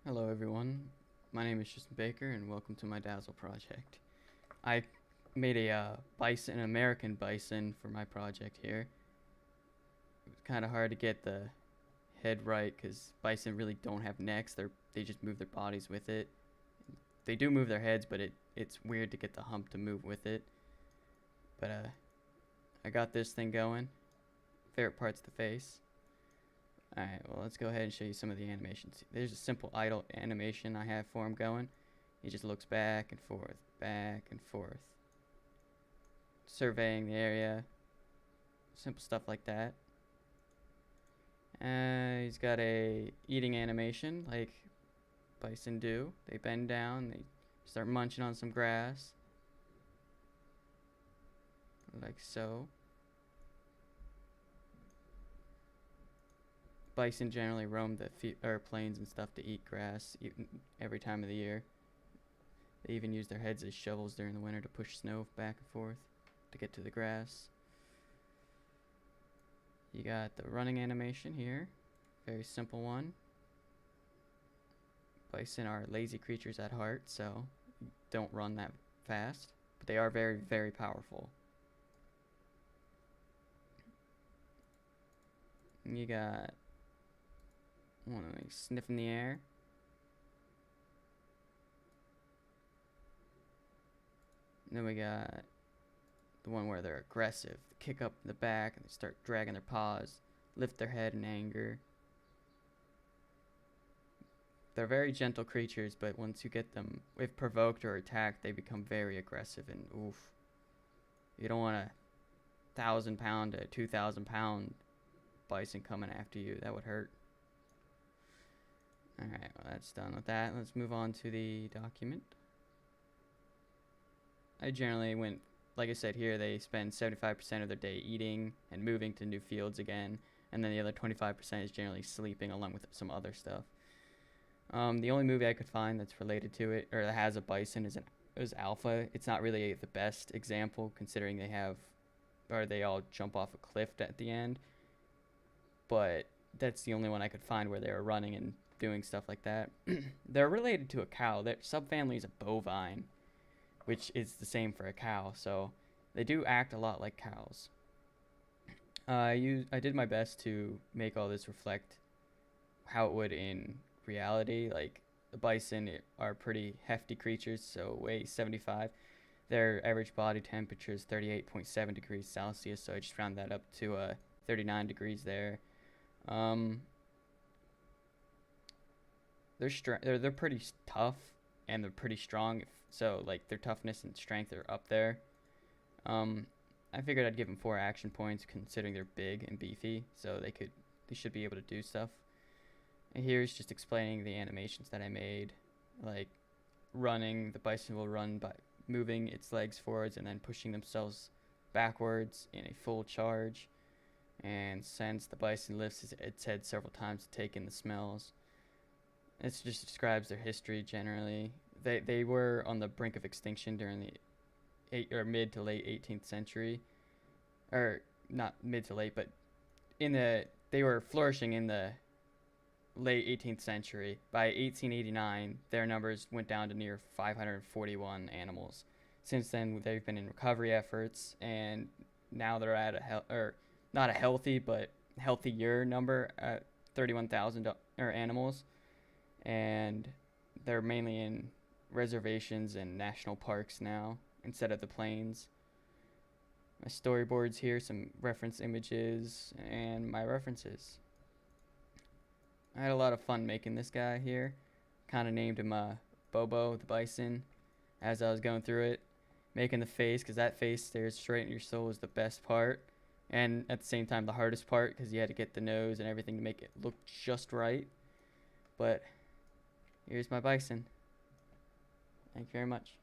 Hello everyone, my name is Tristan Baker and welcome to my Dazel Project. I made a bison, an American bison for my project here. It was kind of hard to get the head right because bison really don't have necks, they just move their bodies with it. They do move their heads, but it's weird to get the hump to move with it. But I got this thing going. Favorite part's the face. Alright, well let's go ahead and show you some of the animations. There's a simple idle animation I have for him going. He just looks back and forth, surveying the area, simple stuff like that. He's got a eating animation like bison do. They bend down, they start munching on some grass, like so. Bison generally roam the plains and stuff to eat grass every time of the year. They even use their heads as shovels during the winter to push snow back and forth to get to the grass. You got the running animation here, very simple one. Bison are lazy creatures at heart, so don't run that fast, but they are very, very powerful. And you got one of these sniffing the air. And then we got the one where they're aggressive. They kick up the back and they start dragging their paws, lift their head in anger. They're very gentle creatures, but once you get them, if provoked or attacked, they become very aggressive and oof. You don't want a 1,000-pound to 2,000-pound bison coming after you. That would hurt. Alright, well that's done with that. Let's move on to the document. I generally like I said here, they spend 75% of their day eating and moving to new fields again, and then the other 25% is generally sleeping along with some other stuff. The only movie I could find that's related to it, or that has a bison, is Alpha. It's not really the best example considering they all jump off a cliff at the end, but that's the only one I could find where they were running and doing stuff like that. They're related to a cow. Their subfamily is a bovine, which is the same for a cow, so they do act a lot like cows. I did my best to make all this reflect how it would in reality. Like the bison are pretty hefty creatures, so weigh 75. Their average body temperature is 38.7 degrees Celsius, so I just round that up to 39 degrees there. They're pretty tough and they're pretty strong, so like their toughness and strength are up there. I figured I'd give them 4 action points considering they're big and beefy, so they should be able to do stuff. And here's just explaining the animations that I made, like running. The bison will run by moving its legs forwards and then pushing themselves backwards in a full charge. And since the bison lifts its head several times to take in the smells. It just describes their history generally. They were on the brink of extinction during the mid to late 18th century, or not mid to late, but they were flourishing in the late 18th century. By 1889, their numbers went down to near 541 animals. Since then, they've been in recovery efforts, and now they're at not a healthy, but healthier number at 31,000 animals, and they're mainly in reservations and national parks now instead of the plains. My storyboards here, some reference images, and my references. I had a lot of fun making this guy here. Kind of named him Bobo the Bison as I was going through it. Making the face, because that face stares straight in your soul, is the best part. And at the same time the hardest part, because you had to get the nose and everything to make it look just right. But here's my bison. Thank you very much.